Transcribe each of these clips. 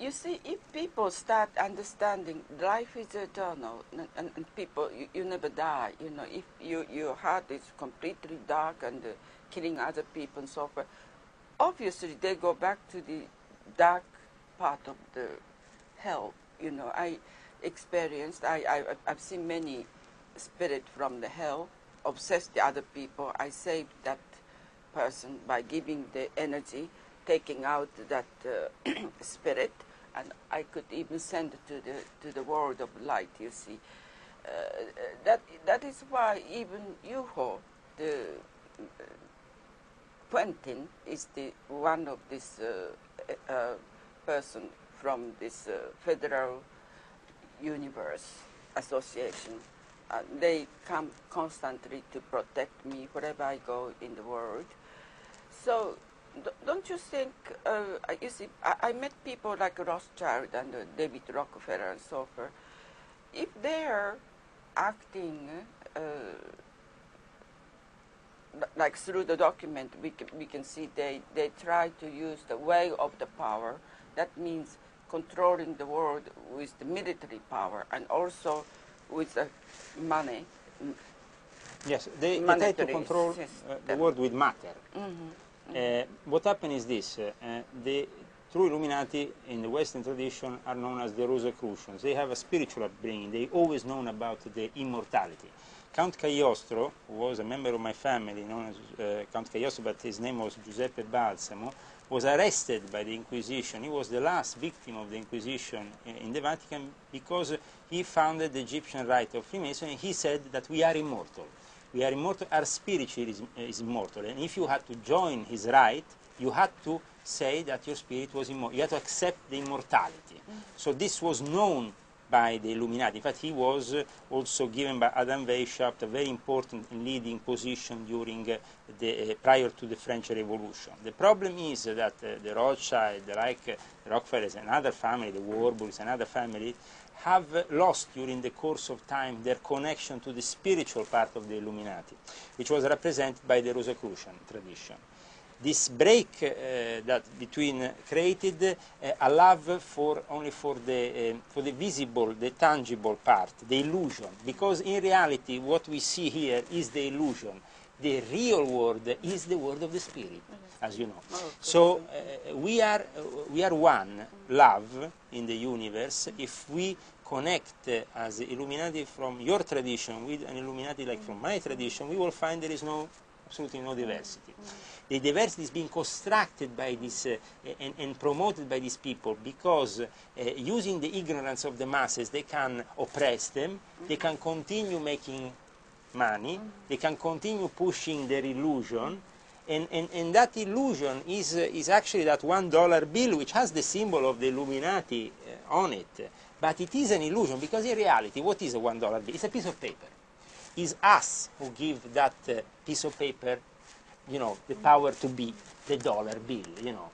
You see, if people start understanding life is eternal, and people, you never die, you know, if your heart is completely dark and killing other people and so forth, obviously they go back to the dark part of the hell. You know, I've seen many spirits from the hell obsess the other people. I saved that person by giving the energy, taking out that spirit, and I could even send it to the world of light. You see, that is why even Yuho, the Quentin, is the one of this person from this Federal Universe Association. They come constantly to protect me wherever I go in the world. So don't you think, you see, I met people like Rothschild and David Rockefeller and so forth. If they're acting like through the document, we can see they try to use the way of the power. That means controlling the world with the military power and also with the money. Yes, they try to control the world with matter. What happened is this, the true Illuminati in the Western tradition are known as the Rosicrucians. They have a spiritual upbringing. They always known about the immortality. Count Cagliostro, who was a member of my family, known as Count Cagliostro, but his name was Giuseppe Balsamo, was arrested by the Inquisition. He was the last victim of the Inquisition in the Vatican because he founded the Egyptian rite of Freemasonry. He said that we are immortal. We are immortal, our spirit is immortal. And if you had to join his rite, you had to say that your spirit was immortal. You had to accept the immortality. So this was known by the Illuminati. In fact, he was also given by Adam Weishaupt a very important and leading position during prior to the French Revolution. The problem is that the Rothschild, like the Rockefellers and other family, the Warburgs and other families, have lost during the course of time their connection to the spiritual part of the Illuminati, which was represented by the Rosicrucian tradition. This break that between created a love only for the visible, the tangible part, the illusion, because in reality what we see here is the illusion. The real world is the world of the spirit, as you know. So we are one love in the universe. If we connect as Illuminati from your tradition with an Illuminati like from my tradition, we will find there is absolutely no diversity. The diversity is being constructed by this and promoted by these people because using the ignorance of the masses, they can oppress them, they can continue making money, they can continue pushing their illusion, and that illusion is actually that $1 bill which has the symbol of the Illuminati on it. But it is an illusion because in reality, what is a $1 bill? It's a piece of paper. It's us who give that piece of paper, you know, the power to be the dollar bill, you know.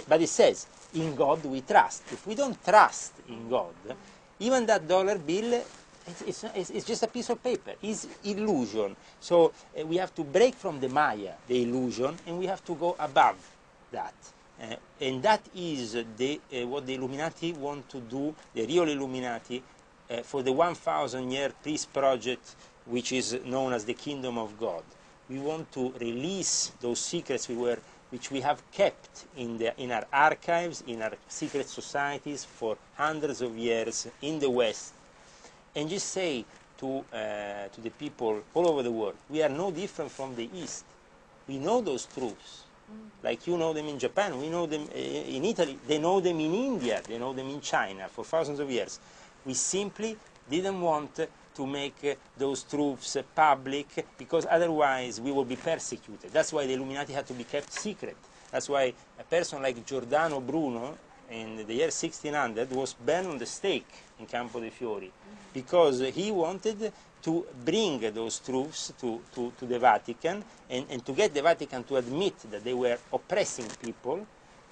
But it says, in God we trust. If we don't trust in God, even that dollar bill, it's just a piece of paper. It's illusion. So we have to break from the Maya, the illusion, and we have to go above that. And that is what the Illuminati want to do, the real Illuminati, for the 1,000-year peace project, which is known as the Kingdom of God. We want to release those secrets which we have kept in our archives, in our secret societies for hundreds of years in the West, and just say to the people all over the world, we are no different from the East. We know those truths. Like you know them in Japan, we know them in Italy, they know them in India, they know them in China for thousands of years. We simply didn't want to make those truths public because otherwise we will be persecuted. That's why the Illuminati had to be kept secret. That's why a person like Giordano Bruno in the year 1600 was burned on the stake in Campo dei Fiori because he wanted to bring those truths to the Vatican and to get the Vatican to admit that they were oppressing people.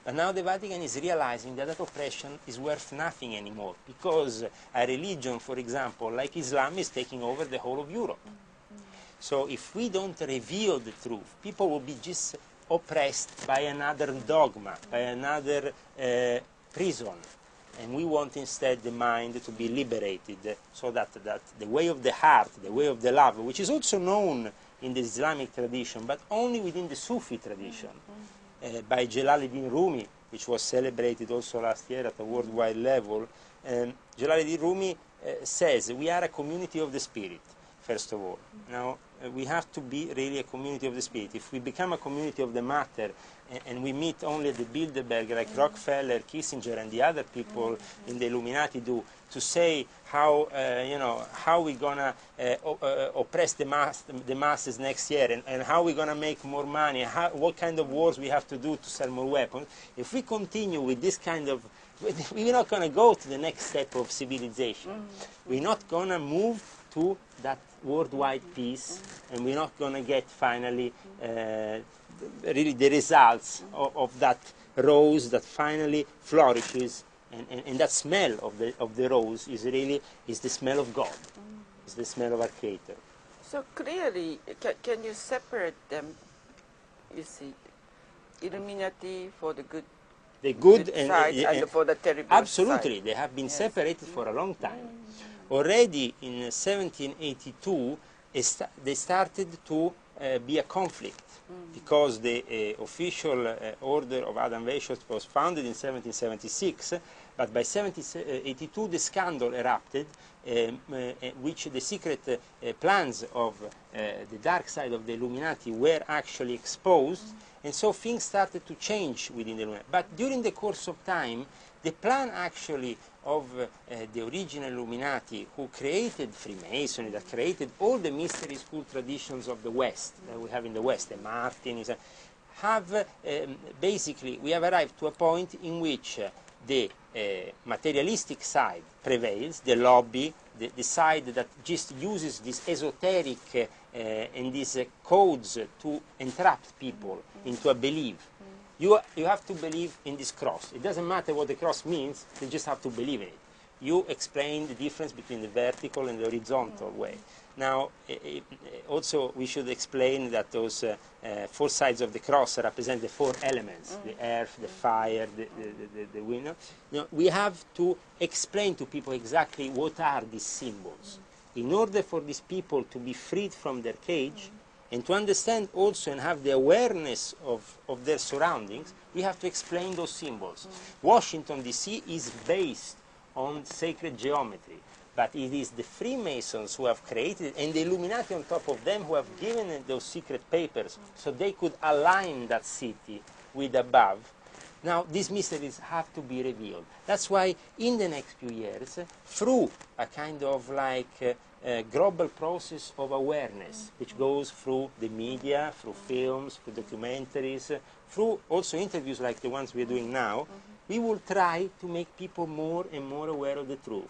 And now the Vatican is realizing that oppression is worth nothing anymore because a religion, for example, like Islam, is taking over the whole of Europe. So if we don't reveal the truth, people will be just oppressed by another dogma, by another prison. And we want instead the mind to be liberated, so that the way of the heart, the way of the love, which is also known in the Islamic tradition, but only within the Sufi tradition, by Jalaluddin Rumi, which was celebrated also last year at a worldwide level. Jalaluddin Rumi says we are a community of the spirit, first of all. Now, we have to be really a community of the spirit. If we become a community of the matter, and we meet only the Bilderberg, like Rockefeller, Kissinger, and the other people in the Illuminati do, to say how how we're gonna oppress the masses next year, and how we're gonna make more money, what kind of wars we have to do to sell more weapons. If we continue with this kind of, we're not gonna go to the next step of civilization. We're not gonna move to that worldwide peace, and we're not gonna get finally really the results of that rose that finally flourishes. And that smell of the rose is the smell of God. It's the smell of our Creator. So clearly, can you separate them? You see, Illuminati for the good, side, and for the terrible absolutely, side. They have been separated for a long time. Already in 1782, they started to be a conflict, because the official order of Adam Weishaupt was founded in 1776, but by 1782 the scandal erupted, which the secret plans of the dark side of the Illuminati were actually exposed, and so things started to change within the Illuminati. But during the course of time, the plan actually of the original Illuminati, who created Freemasonry, that created all the mystery school traditions of the West, that we have in the West, the Martins, have basically, we have arrived to a point in which the materialistic side prevails, the lobby, the side that just uses this esoteric and these codes to entrap people into a belief. You have to believe in this cross. It doesn't matter what the cross means, you just have to believe in it. You explain the difference between the vertical and the horizontal way. Now, also we should explain that those four sides of the cross represent the four elements, the earth, the fire, the wind. Now, we have to explain to people exactly what are these symbols. In order for these people to be freed from their cage, and to understand also and have the awareness of their surroundings, we have to explain those symbols. Washington, D.C. is based on sacred geometry, but it is the Freemasons who have created it, and the Illuminati on top of them, who have given it those secret papers so they could align that city with above. Now, these mysteries have to be revealed. That's why in the next few years, through a kind of like global process of awareness, which goes through the media, through films, through documentaries, through also interviews like the ones we're doing now, we will try to make people more and more aware of the truth.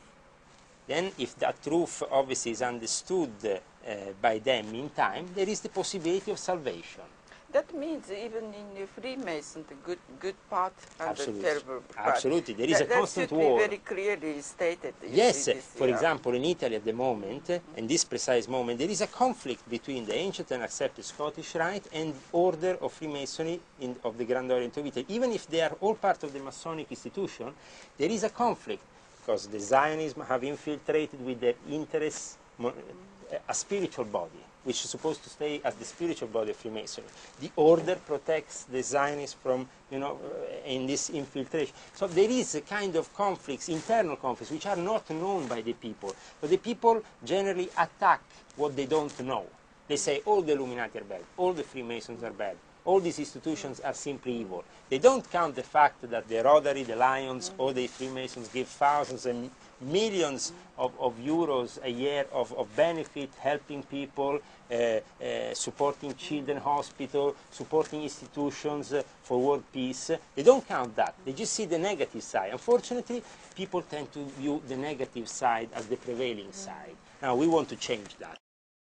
Then, if that truth obviously is understood by them in time, there is the possibility of salvation. That means even in the Freemason, the good part and Absolutely. the terrible part. Absolutely, there is a constant war. That should be very clearly stated. Yes, for example, in Italy at the moment, in this precise moment, there is a conflict between the ancient and accepted Scottish Rite and order of Freemasonry of the Grand Orient of Italy. Even if they are all part of the Masonic institution, there is a conflict, because the Zionism have infiltrated with their interests a spiritual body, which is supposed to stay as the spiritual body of Freemasonry. The order protects the Zionists from, in this infiltration. So there is a kind of conflicts, internal conflicts, which are not known by the people. But the people generally attack what they don't know. They say all the Illuminati are bad, all the Freemasons are bad, all these institutions are simply evil. They don't count the fact that the Rotary, the Lions, or the Freemasons give thousands and millions of euros a year of benefit, helping people, supporting children hospital, supporting institutions for world peace. They don't count that. They just see the negative side. Unfortunately, people tend to view the negative side as the prevailing side. Now, we want to change that.